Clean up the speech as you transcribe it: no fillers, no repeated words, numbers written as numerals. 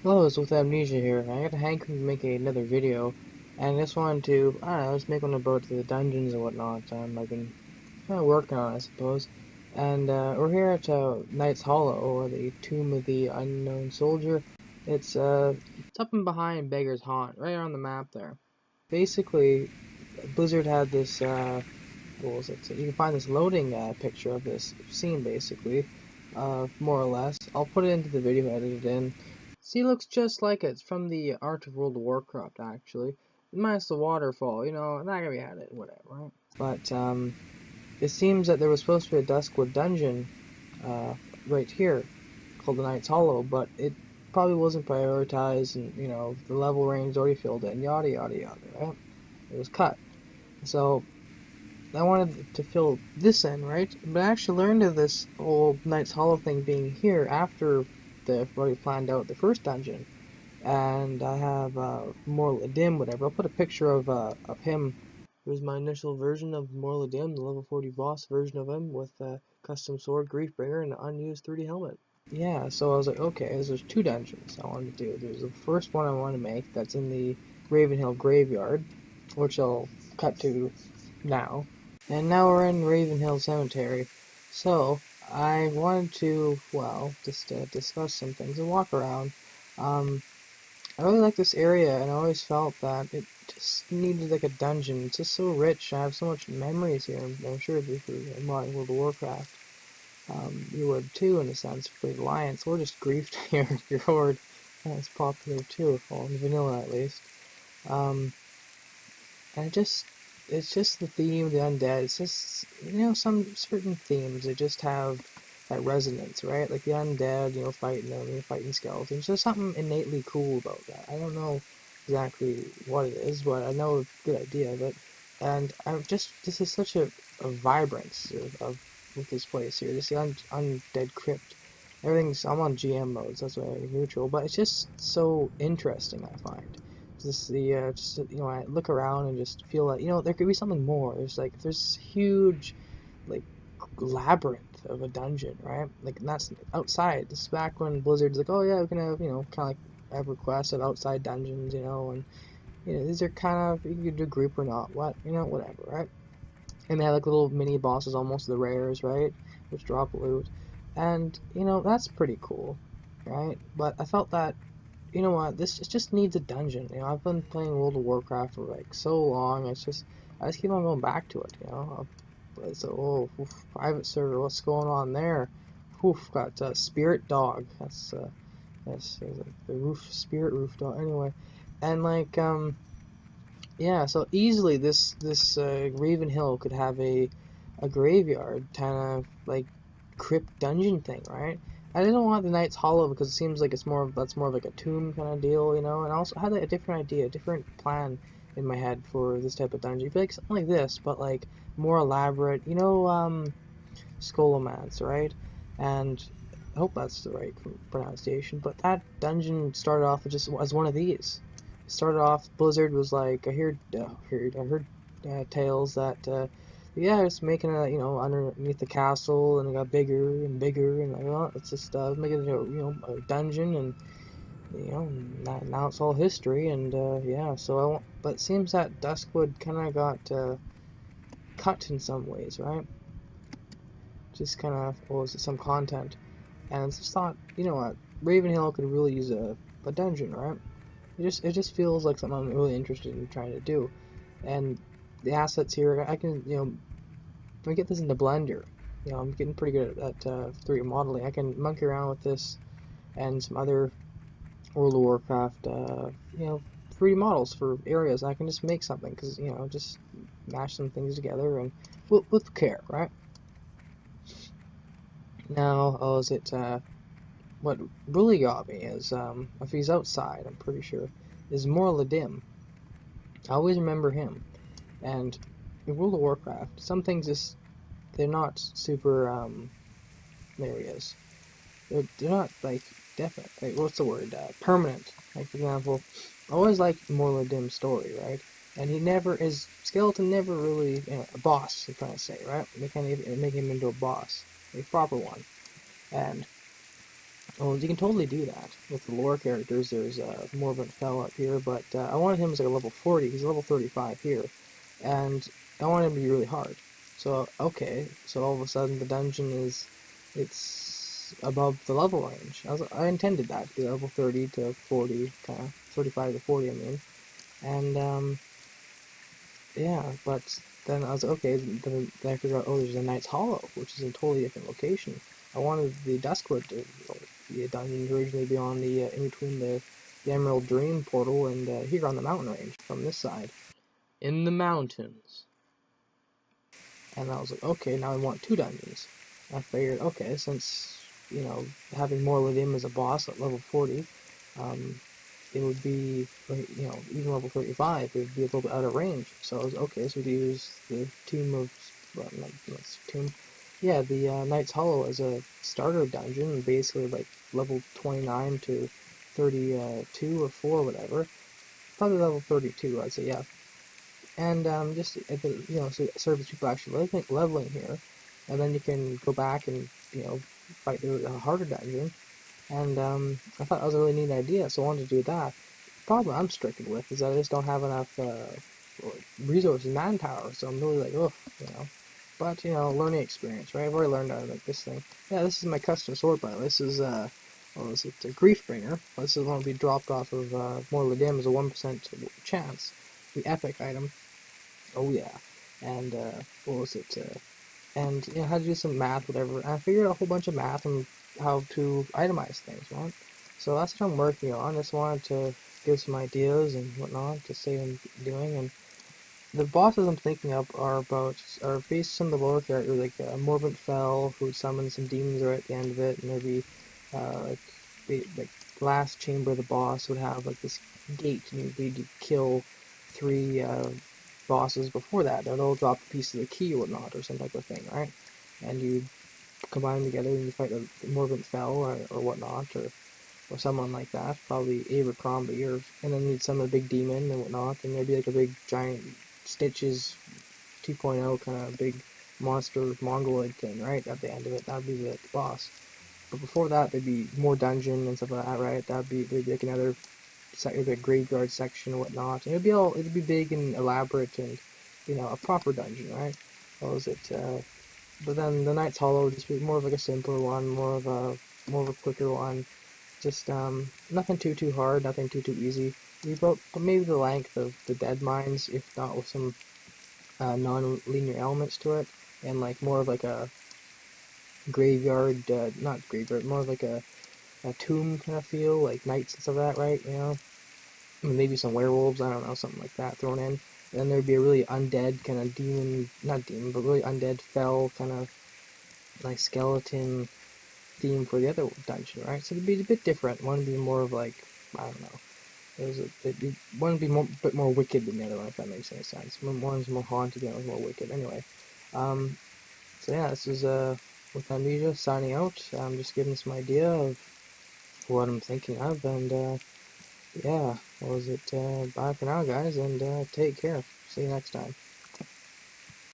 Hello, it's with Amnesia here. I got a hankering to make another video, and I just wanted to, I don't know, just make one about the dungeons and whatnot. I've been kind of working on, I suppose. And we're here at Knight's Hollow, or the Tomb of the Unknown Soldier. It's up and behind Beggar's Haunt, right on the map there. Basically, Blizzard had this, what was it? So you can find this loading picture of this scene, basically, more or less. I'll put it into the video edited in. See, it looks just like it. It's from the Art of World of Warcraft, actually. Minus the waterfall, you know, not gonna be at it, whatever, right? But, it seems that there was supposed to be a Duskwood dungeon, right here, called the Knight's Hollow, but it probably wasn't prioritized, and, you know, the level range already filled in, yada yada yada, right? It was cut. So, I wanted to fill this in, right? But I actually learned of this whole Knight's Hollow thing being here after they've already planned out the first dungeon. And I have Mor'Ladim, whatever. I'll put a picture of him. Here's my initial version of Mor'Ladim, the level 40 boss version of him with a custom sword, Griefbringer, and an unused 3D helmet. Yeah, so I was like, okay, there's two dungeons I wanted to do. There's the first one I want to make that's in the Ravenhill Graveyard, which I'll cut to now. And now we're in Ravenhill Cemetery. So, I wanted to, well, just discuss some things and walk around. Um, I really like this area, and I always felt that it just needed like a dungeon. It's just so rich. I have so much memories here. I'm sure if you're modding World of Warcraft, you would too, in a sense, for the Alliance, or just Grief here, your Horde. That's popular too, well, in vanilla at least. Um, and it's just the theme of the undead. It's just, you know, some certain themes that just have that resonance, right? Like the undead, you know, fighting them, you know, fighting skeletons. There's something innately cool about that. I don't know exactly what it is, but I know a good idea of it. And this is such a vibrance of with this place here. Just the undead crypt. I'm on GM modes, that's why I'm neutral, but it's just so interesting, I find. Just you know, I look around and just feel like, you know, there could be something more. There's huge, like, labyrinth of a dungeon, right? Like, and that's outside. This is back when Blizzard's like, oh yeah, we can have, you know, kind of like have requests of outside dungeons, you know, and, you know, these are kind of, you can do group or not, what, you know, whatever, right? And they have like little mini bosses, almost the rares, right? Which drop loot. And, you know, that's pretty cool, right? But I felt that, you know what, this just needs a dungeon. You know, I've been playing World of Warcraft for like so long. I just keep on going back to it. You know, so private server, what's going on there? Oof, got Spirit Dog. That's like the Spirit Roof Dog. Anyway, and like yeah, so easily this Ravenhill could have a graveyard kind of like crypt dungeon thing, right? I didn't want the Knight's Hollow because it seems like that's more of like a tomb kind of deal, you know. And I also had like a different idea, a different plan in my head for this type of dungeon. It'd be like something like this, but like more elaborate, you know, Scholomance, right? And I hope that's the right pronunciation. But that dungeon started off just as one of these. It started off, Blizzard was like, I heard tales that yeah, it's making a, you know, underneath the castle, and it got bigger and bigger, and like, well, it's just making it a, you know, a dungeon, and you know, now it's all history, and yeah, but it seems that Duskwood kind of got cut in some ways, right? Just kind of was some content, and I just thought, you know what, Ravenhill could really use a dungeon, right? It just feels like something I'm really interested in trying to do, and the assets here, I can, you know, if I get this into Blender, you know, I'm getting pretty good at 3D modeling. I can monkey around with this and some other World of Warcraft, you know, 3D models for areas. And I can just make something because, you know, just mash some things together and with care, right? Now, what really got me is, if he's outside, I'm pretty sure, is Mor'Ladim. I always remember him. And in World of Warcraft, some things just, they're not super, there he is. They're not like definite. Like, what's the word? Permanent. Like, for example, I always liked Mor'Ladim's story, right? And his skeleton never really, you know, a boss. I'm trying to say, right? They can't even make him into a boss, a proper one. And Well, you can totally do that with the lore characters. There's Morven Fell up here, but I wanted him as like a level 40. He's level 35 here, and I wanted him to be really hard. So okay, so all of a sudden the dungeon it's above the level range. I intended that to be level 30 to 40, kind of 35 to 40. I mean, and yeah, but then I was like, okay. Then I figured out, oh, there's a Knight's Hollow, which is a totally different location. I wanted the Duskwood to be a dungeon originally be on the in between the Emerald Dream portal and here on the mountain range from this side in the mountains. And I was like, okay, now I want two dungeons. I figured, okay, since having Mor'Ladim as a boss at level 40, um, it would be, even level 35, it would be a little bit out of range. So I was okay, so we'd use the Tomb of, well, not Tomb, yeah, the Knight's Hollow as a starter dungeon, basically like level 29 to 32 or 4, whatever. Probably level 32, I'd say, yeah. And just at the, so serve the people actually leveling here, and then you can go back and fight the harder dungeon. And I thought that was a really neat idea, so I wanted to do that. The problem I'm stricken with is that I just don't have enough resources, manpower, so I'm really like, oh, you know. But, learning experience, right? I've already learned how to make this thing. Yeah, this is my custom sword, by the way. This is, what was it? A Griefbringer. This is one to be dropped off of Mor'Ladim as a 1% chance. The epic item. Oh, yeah. And, what was it? And how to do some math, whatever. And I figured out a whole bunch of math and how to itemize things, right? So that's what I'm working on. Just wanted to give some ideas and whatnot to say I'm doing. And the bosses I'm thinking of are based on the lore character, like Morbid Fell, who would summon some demons right at the end of it, and maybe like the last chamber of the boss would have like this gate, and you'd need to kill three bosses before that. They'll drop a piece of the key or whatnot, or some type of thing, right? And you combine them together and you fight the Morbid Fell or whatnot, or someone like that, probably Abercrombie, and then you'd summon a big demon and whatnot, and there'd be like a big giant Stitches 2.0 kind of big monster mongoloid thing, right? At the end of it, that'd be the boss. But before that, there'd be more dungeon and stuff like that, right? There'd be like another the graveyard section and whatnot, and it'd be big and elaborate and a proper dungeon, right? What was it? But then the Knight's Hollow would just be more of like a simpler one, more of a quicker one. Just nothing too hard, nothing too easy. But maybe the length of the dead mines, if not with some non-linear elements to it, and like more of like a graveyard, not graveyard, more of like a tomb kind of feel, like knights and stuff like that, right? Maybe some werewolves, I don't know, something like that thrown in. And then there'd be a really undead kind of demon, not demon, but really undead fell kind of like skeleton theme for the other dungeon, right? So it'd be a bit different. One would be more of like, I don't know. One would be a bit more wicked than the other one, if that makes any sense. One's more haunted, the other's more wicked. Anyway, um, so yeah, this is with Amnesia signing out. I'm just giving some idea of what I'm thinking of, and yeah, what was it? Bye for now, guys, and take care. See you next time.